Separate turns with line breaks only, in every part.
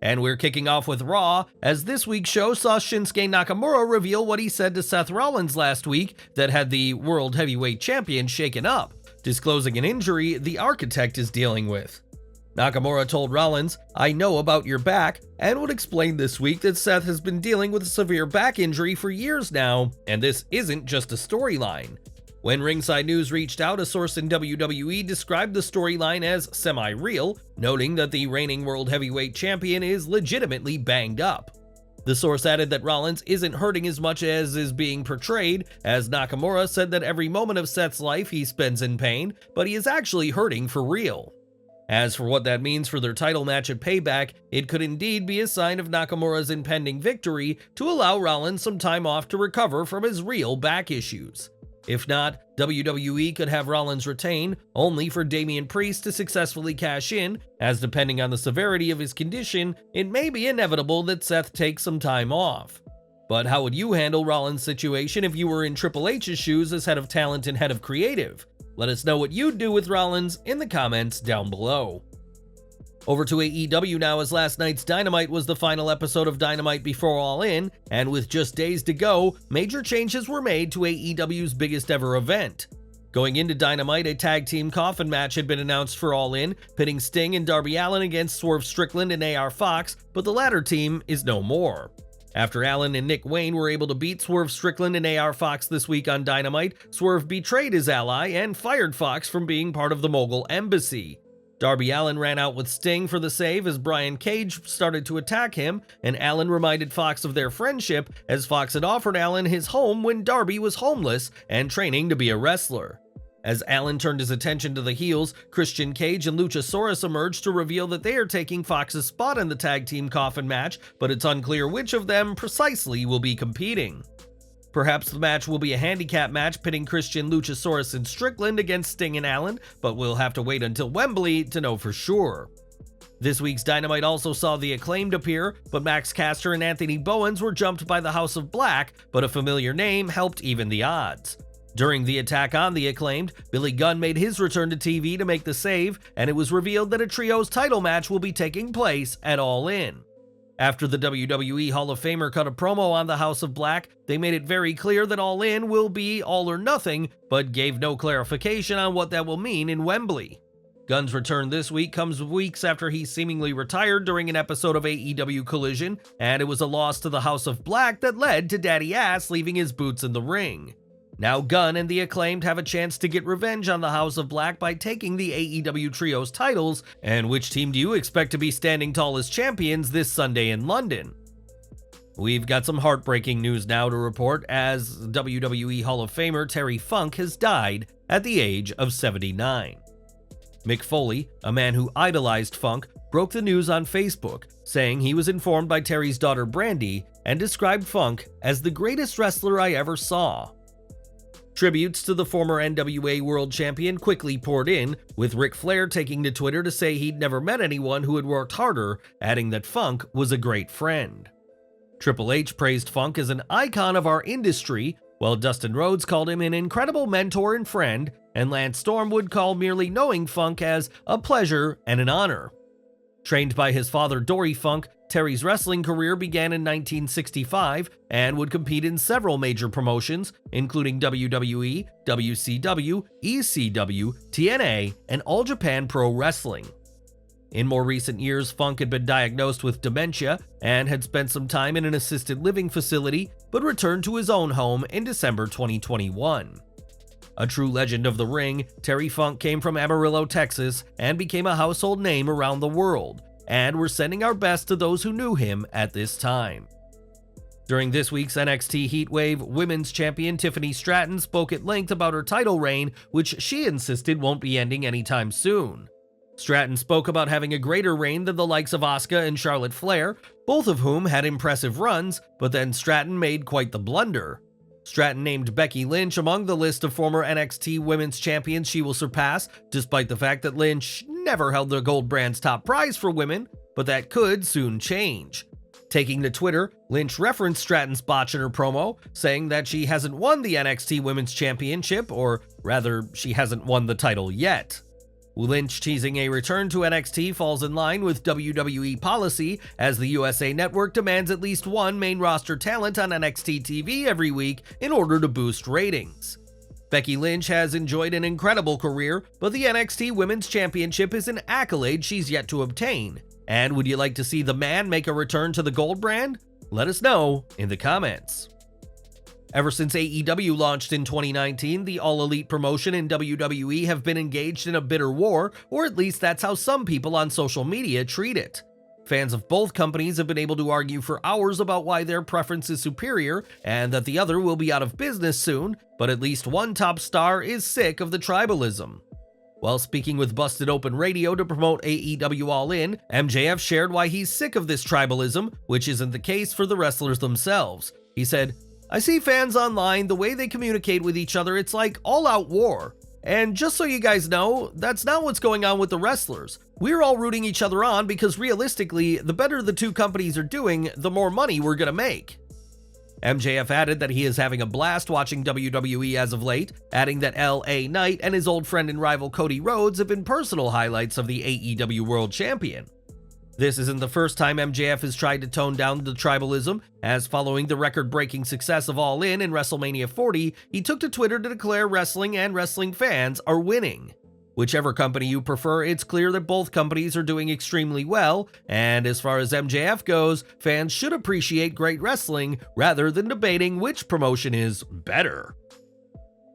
and we're kicking off with Raw, as this week's show saw Shinsuke Nakamura reveal what he said to Seth Rollins last week that had the World Heavyweight Champion shaken up, disclosing an injury the Architect is dealing with. Nakamura told Rollins, "I know about your back," and would explain this week that Seth has been dealing with a severe back injury for years now, and this isn't just a storyline. When Ringside News reached out, a source in WWE described the storyline as semi-real, noting that the reigning World Heavyweight Champion is legitimately banged up. The source added that Rollins isn't hurting as much as is being portrayed, as Nakamura said that every moment of Seth's life he spends in pain, but he is actually hurting for real. As for what that means for their title match at Payback, it could indeed be a sign of Nakamura's impending victory to allow Rollins some time off to recover from his real back issues. If not, WWE could have Rollins retain, only for Damian Priest to successfully cash in, as depending on the severity of his condition, it may be inevitable that Seth takes some time off. But how would you handle Rollins' situation if you were in Triple H's shoes as head of talent and head of creative? Let us know what you'd do with Rollins in the comments down below. Over to AEW now, as last night's Dynamite was the final episode of Dynamite before All In, and with just days to go, major changes were made to AEW's biggest ever event. Going into Dynamite, a tag team coffin match had been announced for All In, pitting Sting and Darby Allin against Swerve Strickland and AR Fox, but the latter team is no more. After Allin and Nick Wayne were able to beat Swerve Strickland and AR Fox this week on Dynamite, Swerve betrayed his ally and fired Fox from being part of the Mogul Embassy. Darby Allin ran out with Sting for the save as Brian Cage started to attack him, and Allin reminded Fox of their friendship as Fox had offered Allin his home when Darby was homeless and training to be a wrestler. As Allin turned his attention to the heels, Christian Cage and Luchasaurus emerged to reveal that they are taking Fox's spot in the tag team coffin match, but it's unclear which of them precisely will be competing. Perhaps the match will be a handicap match pitting Christian, Luchasaurus, and Strickland against Sting and Allin, but we'll have to wait until Wembley to know for sure. This week's Dynamite also saw The Acclaimed appear, but Max Caster and Anthony Bowens were jumped by the House of Black, but a familiar name helped even the odds. During the attack on The Acclaimed, Billy Gunn made his return to TV to make the save, and it was revealed that a trios title match will be taking place at All In. After the WWE Hall of Famer cut a promo on the House of Black, they made it very clear that All In will be all or nothing, but gave no clarification on what that will mean in Wembley. Gunn's return this week comes weeks after he seemingly retired during an episode of AEW Collision, and it was a loss to the House of Black that led to Daddy Ass leaving his boots in the ring. Now Gunn and The Acclaimed have a chance to get revenge on the House of Black by taking the AEW Trios titles, and which team do you expect to be standing tall as champions this Sunday in London? We've got some heartbreaking news now to report, as WWE Hall of Famer Terry Funk has died at the age of 79. Mick Foley, a man who idolized Funk, broke the news on Facebook, saying he was informed by Terry's daughter Brandy and described Funk as the greatest wrestler I ever saw. Tributes to the former NWA World Champion quickly poured in, with Ric Flair taking to Twitter to say he'd never met anyone who had worked harder, adding that Funk was a great friend. Triple H praised Funk as an icon of our industry, while Dustin Rhodes called him an incredible mentor and friend, and Lance Storm would call merely knowing Funk as a pleasure and an honor. Trained by his father Dory Funk, Terry's wrestling career began in 1965 and would compete in several major promotions, including WWE, WCW, ECW, TNA, and All Japan Pro Wrestling. In more recent years, Funk had been diagnosed with dementia and had spent some time in an assisted living facility, but returned to his own home in December 2021. A true legend of the ring, Terry Funk came from Amarillo, Texas, and became a household name around the world, and we're sending our best to those who knew him at this time. During this week's NXT Heatwave, Women's Champion Tiffany Stratton spoke at length about her title reign, which she insisted won't be ending anytime soon. Stratton spoke about having a greater reign than the likes of Asuka and Charlotte Flair, both of whom had impressive runs, but then Stratton made quite the blunder. Stratton named Becky Lynch among the list of former NXT Women's Champions she will surpass, despite the fact that Lynch never held the gold brand's top prize for women, but that could soon change. Taking to Twitter, Lynch referenced Stratton's botch in her promo, saying that she hasn't won the NXT Women's Championship, or rather, she hasn't won the title yet. Lynch teasing a return to NXT falls in line with WWE policy, as the USA Network demands at least one main roster talent on NXT TV every week in order to boost ratings. Becky Lynch has enjoyed an incredible career, but the NXT Women's Championship is an accolade she's yet to obtain. And would you like to see the man make a return to the gold brand? Let us know in the comments. Ever since AEW launched in 2019, the All Elite promotion in WWE have been engaged in a bitter war, or at least that's how some people on social media treat it. Fans of both companies have been able to argue for hours about why their preference is superior and that the other will be out of business soon, but at least one top star is sick of the tribalism. While speaking with Busted Open Radio to promote AEW All In, MJF shared why he's sick of this tribalism, which isn't the case for the wrestlers themselves. He said, "I see fans online, the way they communicate with each other, it's like all-out war. And just so you guys know, that's not what's going on with the wrestlers. We're all rooting each other on because realistically, the better the two companies are doing, the more money we're gonna make." MJF added that he is having a blast watching WWE as of late, adding that LA Knight and his old friend and rival Cody Rhodes have been personal highlights of the AEW World Champion. This isn't the first time MJF has tried to tone down the tribalism, as following the record-breaking success of All In WrestleMania 40, he took to Twitter to declare wrestling and wrestling fans are winning. Whichever company you prefer, it's clear that both companies are doing extremely well, and as far as MJF goes, fans should appreciate great wrestling rather than debating which promotion is better.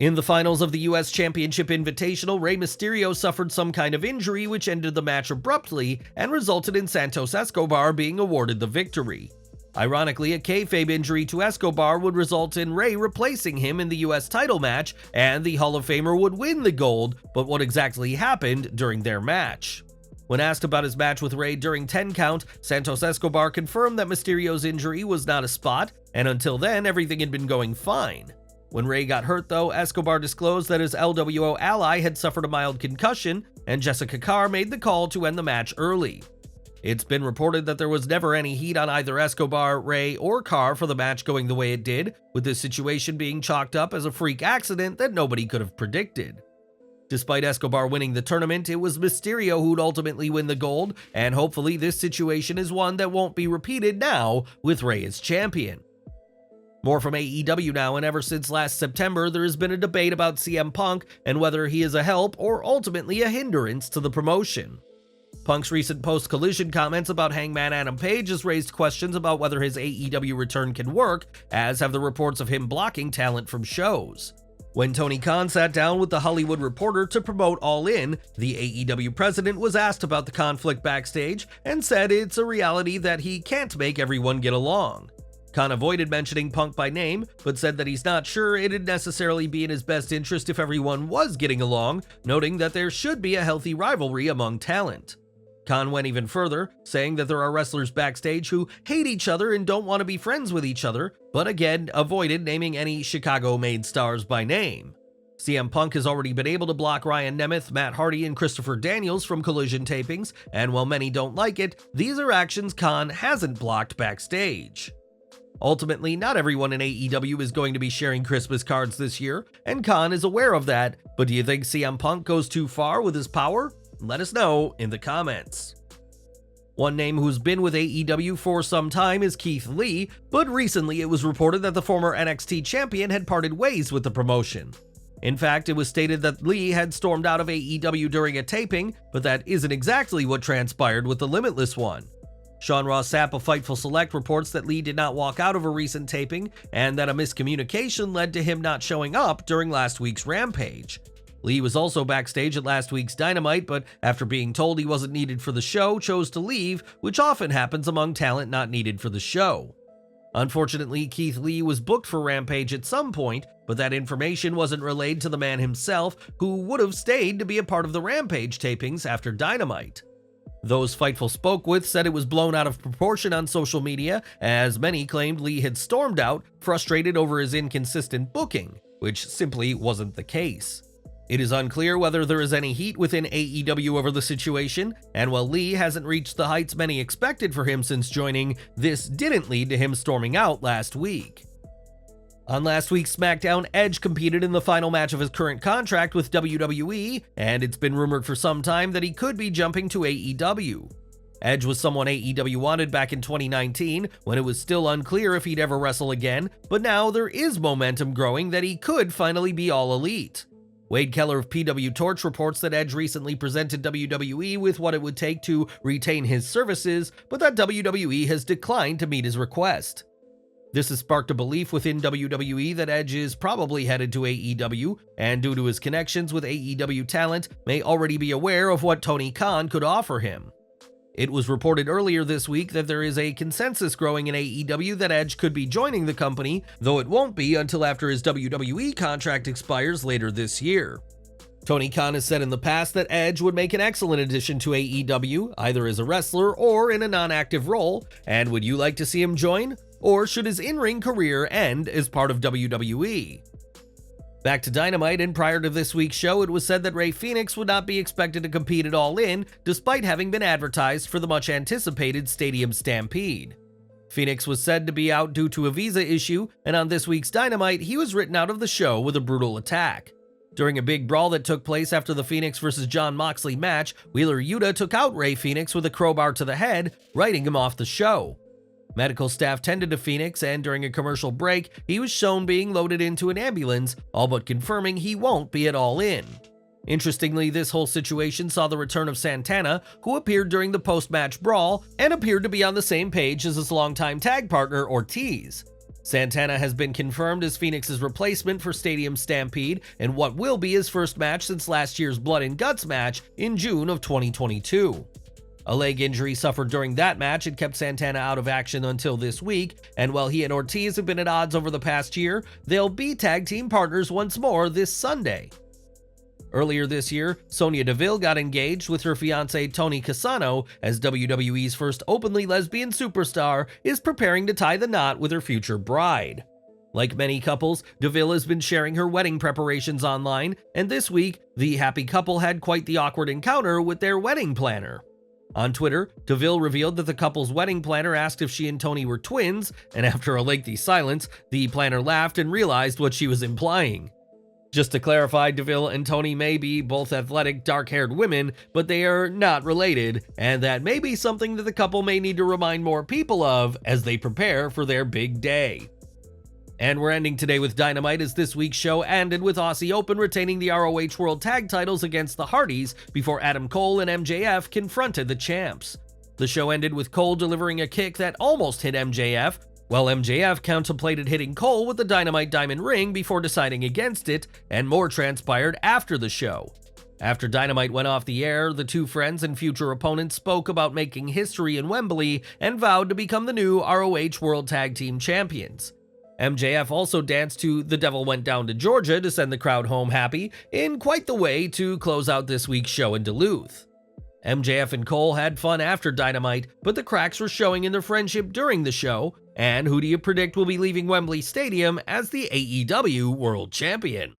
In the finals of the US Championship Invitational, Rey Mysterio suffered some kind of injury which ended the match abruptly and resulted in Santos Escobar being awarded the victory. Ironically, a kayfabe injury to Escobar would result in Rey replacing him in the US title match, and the Hall of Famer would win the gold, but what exactly happened during their match? When asked about his match with Rey during 10 count, Santos Escobar confirmed that Mysterio's injury was not a spot, and until then, everything had been going fine. When Rey got hurt though, Escobar disclosed that his LWO ally had suffered a mild concussion, and Jessica Carr made the call to end the match early. It's been reported that there was never any heat on either Escobar, Rey, or Carr for the match going the way it did, with this situation being chalked up as a freak accident that nobody could have predicted. Despite Escobar winning the tournament, it was Mysterio who'd ultimately win the gold, and hopefully this situation is one that won't be repeated now with Rey as champion. More from AEW now, and ever since last September, there has been a debate about CM Punk and whether he is a help or ultimately a hindrance to the promotion. Punk's recent post-Collision comments about Hangman Adam Page has raised questions about whether his AEW return can work, as have the reports of him blocking talent from shows. When Tony Khan sat down with the Hollywood Reporter to promote All In, the AEW president was asked about the conflict backstage and said it's a reality that he can't make everyone get along. Khan avoided mentioning Punk by name, but said that he's not sure it'd necessarily be in his best interest if everyone was getting along, noting that there should be a healthy rivalry among talent. Khan went even further, saying that there are wrestlers backstage who hate each other and don't want to be friends with each other, but again avoided naming any Chicago-made stars by name. CM Punk has already been able to block Ryan Nemeth, Matt Hardy, and Christopher Daniels from Collision tapings, and while many don't like it, these are actions Khan hasn't blocked backstage. Ultimately, not everyone in AEW is going to be sharing Christmas cards this year, and Khan is aware of that, but do you think CM Punk goes too far with his power? Let us know in the comments. One name who's been with AEW for some time is Keith Lee, but recently it was reported that the former NXT champion had parted ways with the promotion. In fact, it was stated that Lee had stormed out of AEW during a taping, but that isn't exactly what transpired with the Limitless one. Sean Ross Sapp of Fightful Select reports that Lee did not walk out of a recent taping, and that a miscommunication led to him not showing up during last week's Rampage. Lee was also backstage at last week's Dynamite, but after being told he wasn't needed for the show, chose to leave, which often happens among talent not needed for the show. Unfortunately, Keith Lee was booked for Rampage at some point, but that information wasn't relayed to the man himself, who would have stayed to be a part of the Rampage tapings after Dynamite. Those Fightful spoke with said it was blown out of proportion on social media, as many claimed Lee had stormed out, frustrated over his inconsistent booking, which simply wasn't the case. It is unclear whether there is any heat within AEW over the situation, and while Lee hasn't reached the heights many expected for him since joining, this didn't lead to him storming out last week. On last week's SmackDown, Edge competed in the final match of his current contract with WWE, and it's been rumored for some time that he could be jumping to AEW. Edge was someone AEW wanted back in 2019, when it was still unclear if he'd ever wrestle again, but now there is momentum growing that he could finally be All Elite. Wade Keller of PW Torch reports that Edge recently presented WWE with what it would take to retain his services, but that WWE has declined to meet his request. This has sparked a belief within WWE that Edge is probably headed to AEW, and due to his connections with AEW talent, may already be aware of what Tony Khan could offer him. It was reported earlier this week that there is a consensus growing in AEW that Edge could be joining the company, though it won't be until after his WWE contract expires later this year. Tony Khan has said in the past that Edge would make an excellent addition to AEW, either as a wrestler or in a non-active role, and would you like to see him join? Or should his in-ring career end as part of WWE? Back to Dynamite, and prior to this week's show, it was said that Rey Fénix would not be expected to compete at All In, despite having been advertised for the much-anticipated Stadium Stampede. Fénix was said to be out due to a visa issue, and on this week's Dynamite, he was written out of the show with a brutal attack. During a big brawl that took place after the Fénix vs. Jon Moxley match, Wheeler Yuta took out Rey Fénix with a crowbar to the head, writing him off the show. Medical staff tended to Fénix, and during a commercial break, he was shown being loaded into an ambulance, all but confirming he won't be at All In. Interestingly, this whole situation saw the return of Santana, who appeared during the post-match brawl, and appeared to be on the same page as his longtime tag partner Ortiz. Santana has been confirmed as Fénix's replacement for Stadium Stampede in what will be his first match since last year's Blood and Guts match in June of 2022. A leg injury suffered during that match had kept Santana out of action until this week, and while he and Ortiz have been at odds over the past year, they'll be tag team partners once more this Sunday. Earlier this year, Sonya Deville got engaged with her fiancé Tony Cassano as WWE's first openly lesbian superstar is preparing to tie the knot with her future bride. Like many couples, Deville has been sharing her wedding preparations online, and this week, the happy couple had quite the awkward encounter with their wedding planner. On Twitter, Deville revealed that the couple's wedding planner asked if she and Tony were twins, and after a lengthy silence, the planner laughed and realized what she was implying. Just to clarify, Deville and Tony may be both athletic, dark-haired women, but they are not related, and that may be something that the couple may need to remind more people of as they prepare for their big day. And we're ending today with Dynamite, as this week's show ended with Aussie Open retaining the ROH World Tag titles against the Hardys before Adam Cole and MJF confronted the champs. The show ended with Cole delivering a kick that almost hit MJF, while MJF contemplated hitting Cole with the Dynamite Diamond Ring before deciding against it, and more transpired after the show. After Dynamite went off the air, the two friends and future opponents spoke about making history in Wembley and vowed to become the new ROH World Tag Team Champions. MJF also danced to "The Devil Went Down to Georgia" to send the crowd home happy, in quite the way to close out this week's show in Duluth. MJF and Cole had fun after Dynamite, but the cracks were showing in their friendship during the show, and who do you predict will be leaving Wembley Stadium as the AEW World Champion?